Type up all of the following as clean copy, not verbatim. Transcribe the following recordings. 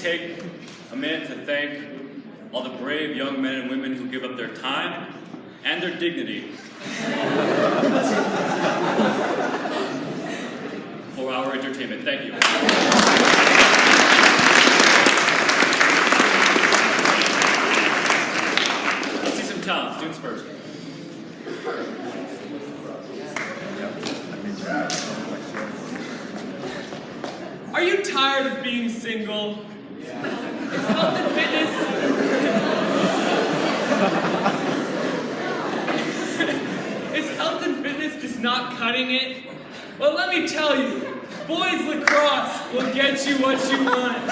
take a minute to thank all the brave young men and women who give up their time and their dignity for our entertainment. Thank you. Let's see some talent. Students first. Are you tired of being single? Is health and fitness... Is health and fitness just not cutting it? Well, let me tell you, boys lacrosse will get you what you want.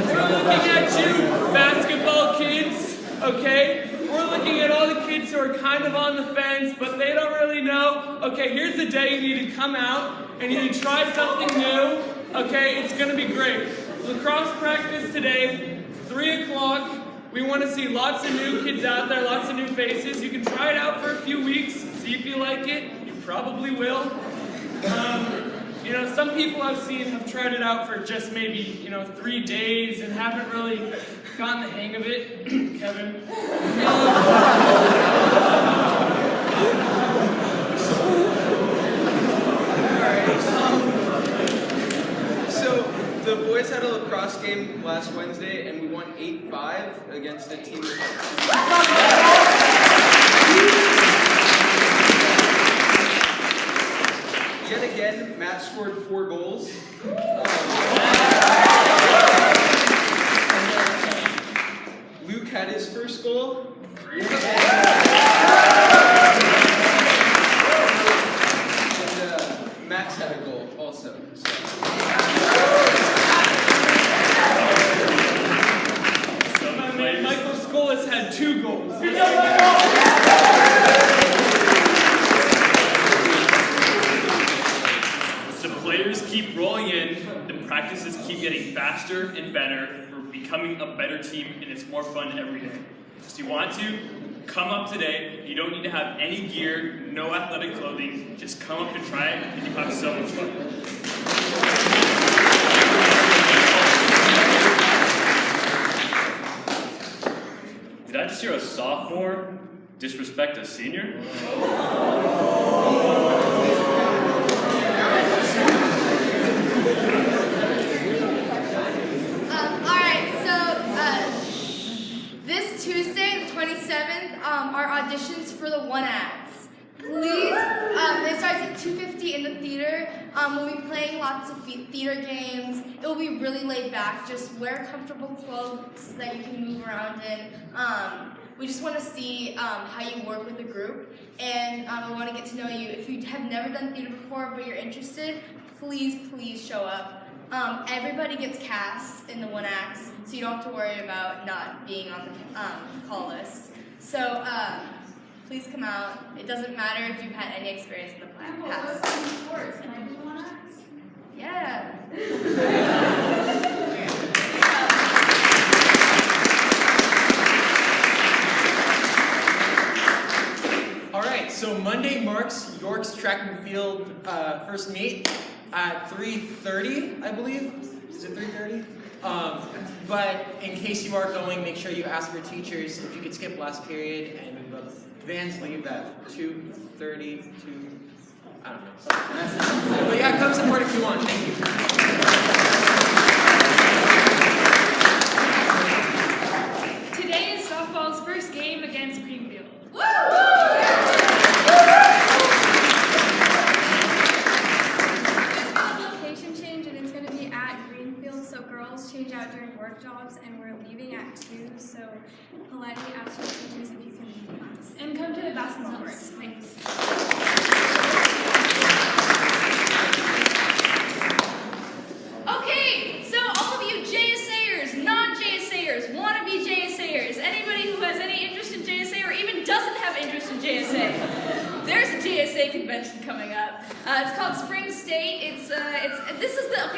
We're looking at you, basketball kids, okay? We're looking at all the kids who are kind of on the fence, but they don't really know. Okay, here's the day you need to come out and you need to try something new. Okay, it's gonna be great. Lacrosse practice today, 3 o'clock. We want to see lots of new kids out there, lots of new faces. You can try it out for a few weeks, see if you like it. You probably will. You know, some people I've seen have tried it out for just maybe, 3 days and haven't really gotten the hang of it. Kevin. So the boys had a lacrosse game last Wednesday and we won 8-5 against a team. Yet again, Matt scored 4 goals. Luke had his first goal. And Max had a goal also. So my man Michael Skolas had 2 goals. The players keep rolling in, the practices keep getting faster and better, we're becoming a better team, and it's more fun every day. So you want to, come up today, you don't need to have any gear, no athletic clothing, just come up and try it, and you'll have so much fun. Did I just hear a sophomore disrespect a senior? This Tuesday, the 27th, are auditions for the One Acts. Please, it starts at 2:50 in the theater. We'll be playing lots of theater games. It will be really laid back. Just wear comfortable clothes that you can move around in. We just want to see how you work with a group, and we want to get to know you. If you have never done theater before but you're interested, please show up. Everybody gets cast in the One Acts, so you don't have to worry about not being on the call list. So please come out. It doesn't matter if you've had any experience in the past. Sports. Can I do One Acts? Yeah. All right, so Monday marks York's track and field first meet at 3:30, I believe. Is it 3:30? But in case you are going, make sure you ask your teachers if you could skip last period, and the vans leave at 2:30 to, I don't know. But yeah, come support if you want. Thank you. Today is softball's first game against Greenfield. Woo! Change out during work jobs, and we're leaving at 2, so politely ask your teachers if you can leave class. And come to the basketball courts. Thanks. Okay, so all of you JSAers, non-JSAers, wannabe JSAers, anybody who has any interest in JSA or even doesn't have interest in JSA, there's a JSA convention coming up. It's called Spring State.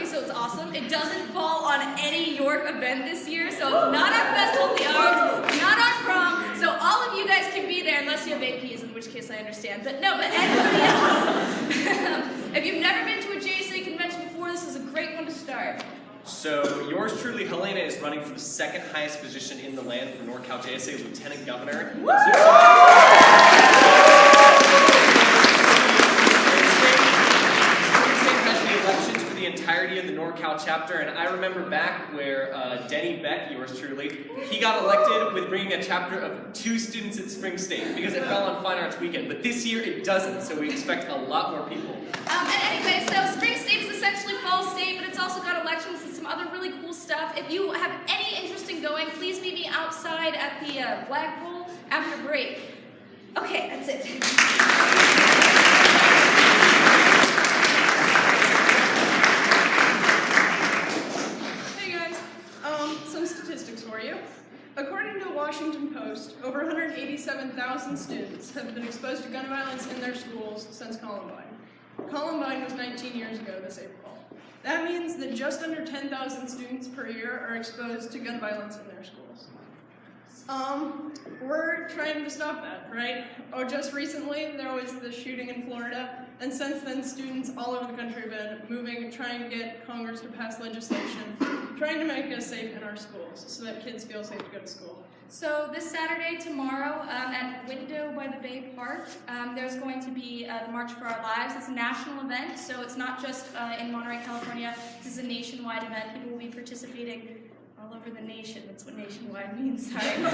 So it's awesome. It doesn't fall on any York event this year, so it's not our Festival of the Arts, not our prom, so all of you guys can be there unless you have APs, in which case I understand. But anybody else. If you've never been to a JSA convention before, this is a great one So yours truly, Helena, is running for the second highest position in the land for NorCal JSA, Lieutenant Governor. The entirety of the NorCal chapter, and I remember back where Denny Beck, yours truly, he got elected with bringing a chapter of 2 students at Spring State because it fell on Fine Arts Weekend, but this year it doesn't, so we expect a lot more people. And anyway, so Spring State is essentially Fall State, but it's also got elections and some other really cool stuff. If you have any interest in going, please meet me outside at the flagpole after break. Okay, that's it. Some statistics for you. According to the Washington Post, over 187,000 students have been exposed to gun violence in their schools since Columbine. Columbine was 19 years ago this April. That means that just under 10,000 students per year are exposed to gun violence in their schools. We're trying to stop that, right? Oh, just recently there was the shooting in Florida, and since then students all over the country have been moving, trying to get Congress to pass legislation, trying to make us safe in our schools so that kids feel safe to go to school. So this Saturday, tomorrow, at Window by the Bay Park, there's going to be the March for Our Lives. It's a national event, so it's not just in Monterey, California. This is a nationwide event. People will be participating all over the nation. That's what nationwide means, sorry. But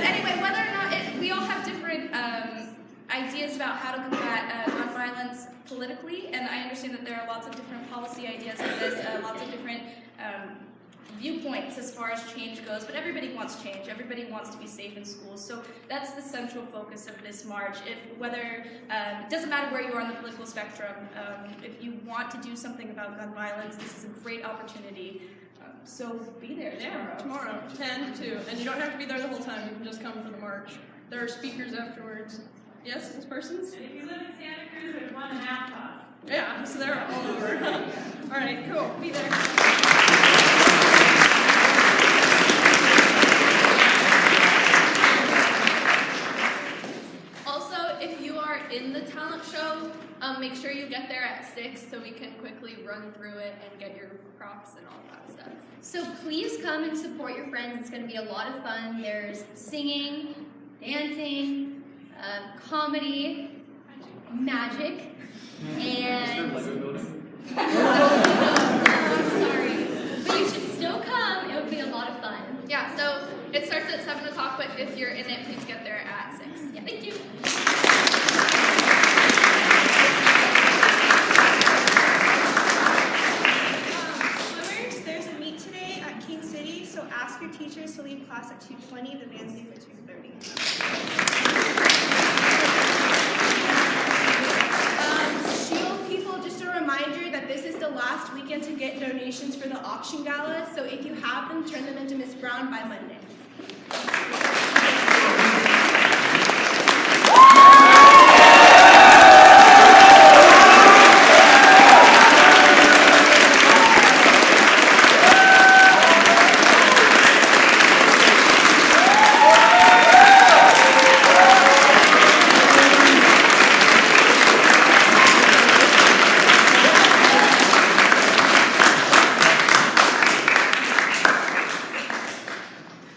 anyway, whether or not we all have different ideas about how to combat gun violence politically, and I understand that there are lots of different policy ideas for this, lots of different viewpoints as far as change goes, but everybody wants change. Everybody wants to be safe in schools, so that's the central focus of this march. It doesn't matter where you are on the political spectrum, if you want to do something about gun violence, this is a great opportunity. So be there Tomorrow, 10 to 2, and you don't have to be there the whole time, you can just come for the march. There are speakers afterwards. Yes, this person? And if you live in Santa Cruz, there's one in Aptos. Yeah, so they're all over. All right, cool, be there. Also, if you are in the talent show, make sure you get there at 6 so we can quickly run through it and get your props and all that stuff. So please come and support your friends. It's going to be a lot of fun. There's singing, dancing, comedy, magic, and... I'm sorry. But you should still come. It would be a lot of fun. Yeah, so it starts at 7 o'clock, but if you're in it, please get there at 6. Yeah, thank you. Swimmers, there's a meet today at King City, so ask your teachers to leave class at 2:20. The van's leave at 2:30. Shield people, just a reminder that this is the last weekend to get donations for the auction gala, so if you have them, turn them into Miss Brown by Monday.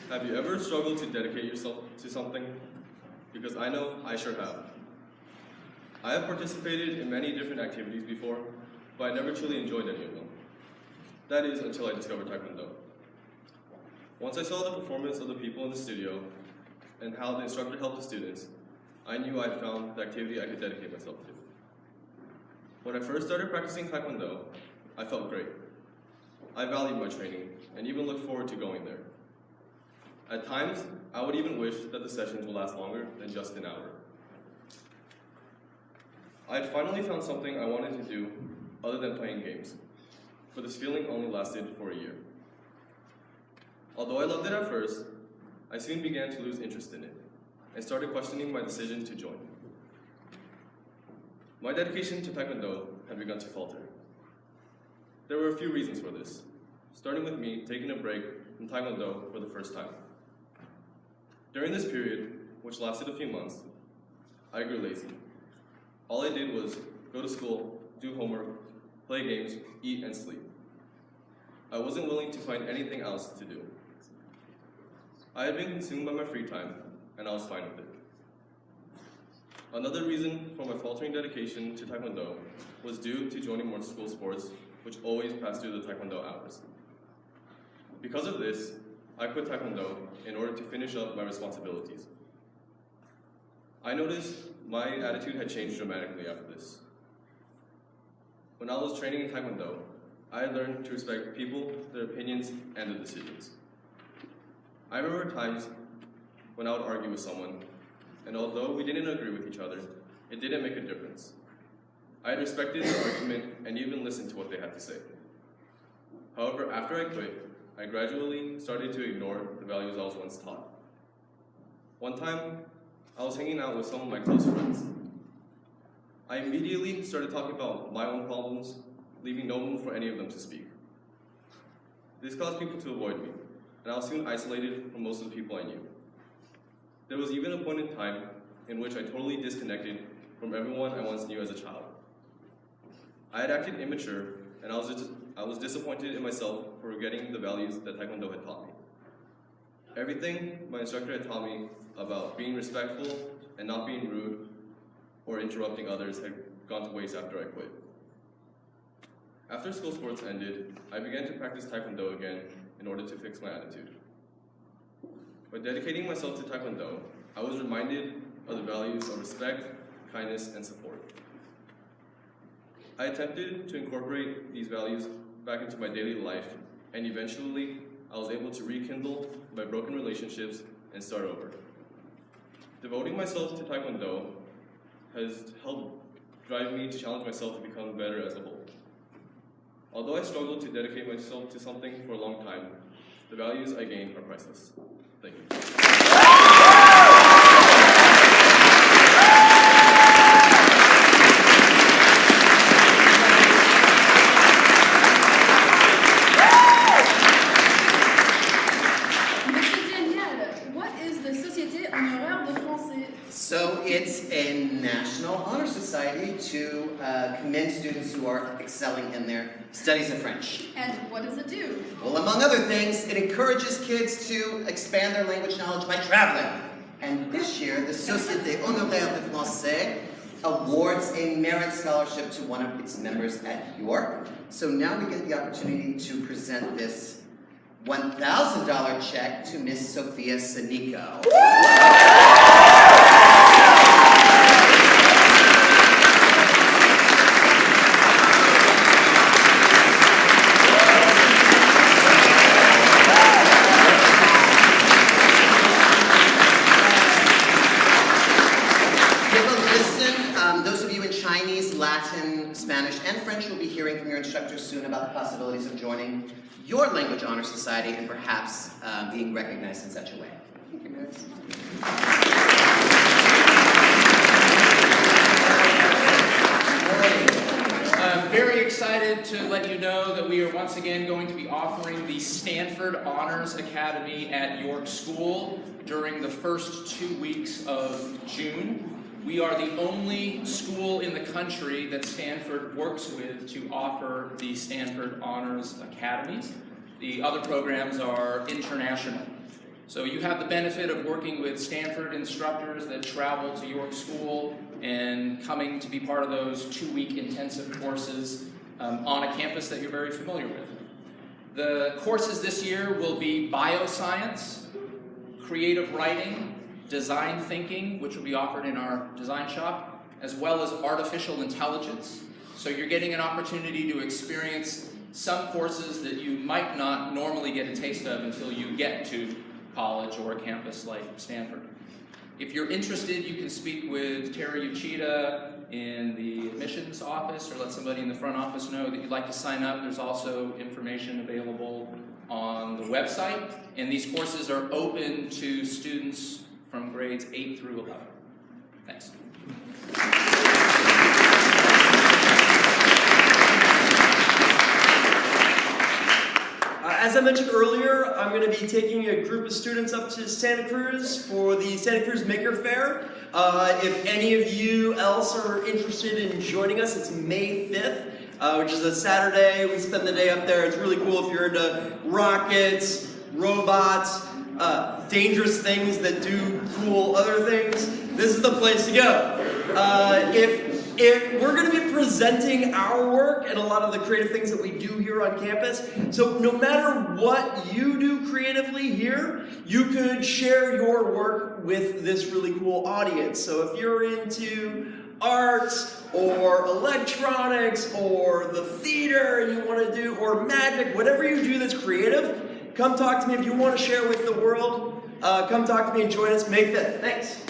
Have you ever struggled to dedicate yourself to something? Because I know I sure have. I have participated in many different activities before, but I never truly enjoyed any of them. That is, until I discovered Taekwondo. Once I saw the performance of the people in the studio and how the instructor helped the students, I knew I'd found the activity I could dedicate myself to. When I first started practicing Taekwondo, I felt great. I valued my training and even looked forward to going there. At times, I would even wish that the sessions would last longer than just an hour. I had finally found something I wanted to do other than playing games, but this feeling only lasted for a year. Although I loved it at first, I soon began to lose interest in it and started questioning my decision to join. My dedication to Taekwondo had begun to falter. There were a few reasons for this, starting with me taking a break from Taekwondo for the first time. During this period, which lasted a few months, I grew lazy. All I did was go to school, do homework, play games, eat, and sleep. I wasn't willing to find anything else to do. I had been consumed by my free time, and I was fine with it. Another reason for my faltering dedication to Taekwondo was due to joining more school sports, which always passed through the Taekwondo hours. Because of this, I quit Taekwondo in order to finish up my responsibilities. I noticed my attitude had changed dramatically after this. When I was training in Taekwondo, I had learned to respect people, their opinions, and their decisions. I remember times when I would argue with someone, and although we didn't agree with each other, it didn't make a difference. I had respected their argument and even listened to what they had to say. However, after I quit, I gradually started to ignore the values I was once taught. One time, I was hanging out with some of my close friends. I immediately started talking about my own problems, leaving no room for any of them to speak. This caused people to avoid me, and I was soon isolated from most of the people I knew. There was even a point in time in which I totally disconnected from everyone I once knew as a child. I had acted immature, and I was disappointed in myself for forgetting the values that Taekwondo had taught me. Everything my instructor had taught me about being respectful and not being rude or interrupting others had gone to waste after I quit. After school sports ended, I began to practice Taekwondo again in order to fix my attitude. By dedicating myself to Taekwondo, I was reminded of the values of respect, kindness, and support. I attempted to incorporate these values back into my daily life, and eventually, I was able to rekindle my broken relationships and start over. Devoting myself to Taekwondo has helped drive me to challenge myself to become better as a whole. Although I struggled to dedicate myself to something for a long time, the values I gained are priceless. Thank you. So it's a National Honor Society to commend students who are excelling in their studies of French. And what does it do? Well, among other things, it encourages kids to expand their language knowledge by traveling. And this year, the Société Honoraire de Français awards a merit scholarship to one of its members at York. So now we get the opportunity to present this $1,000 check to Miss Sophia Sanico. Latin, Spanish, and French will be hearing from your instructors soon about the possibilities of joining your Language Honor Society and perhaps being recognized in such a way. Thank you, guys. I'm very excited to let you know that we are once again going to be offering the Stanford Honors Academy at York School during the first 2 weeks of June. We are the only school in the country that Stanford works with to offer the Stanford Honors Academies. The other programs are international. So you have the benefit of working with Stanford instructors that travel to York School and coming to be part of those 2-week intensive courses on a campus that you're very familiar with. The courses this year will be bioscience, creative writing, design thinking, which will be offered in our design shop, as well as artificial intelligence. So you're getting an opportunity to experience some courses that you might not normally get a taste of until you get to college or a campus like Stanford. If you're interested, you can speak with Terry Uchida in the admissions office, or let somebody in the front office know that you'd like to sign up. There's also information available on the website, and these courses are open to students from grades 8 through 11. Thanks. As I mentioned earlier, I'm going to be taking a group of students up to Santa Cruz for the Santa Cruz Maker Faire. If any of you else are interested in joining us, it's May 5th which is a Saturday. We spend the day up there. It's really cool if you're into rockets, robots, dangerous things that do cool other things. This is the place to go. If we're going to be presenting our work and a lot of the creative things that we do here on campus, so no matter what you do creatively here, you could share your work with this really cool audience. So if you're into arts or electronics or the theater and you want to do, or magic, whatever you do that's creative, come talk to me. If you want to share with the world, come talk to me and join us May 5th. Thanks.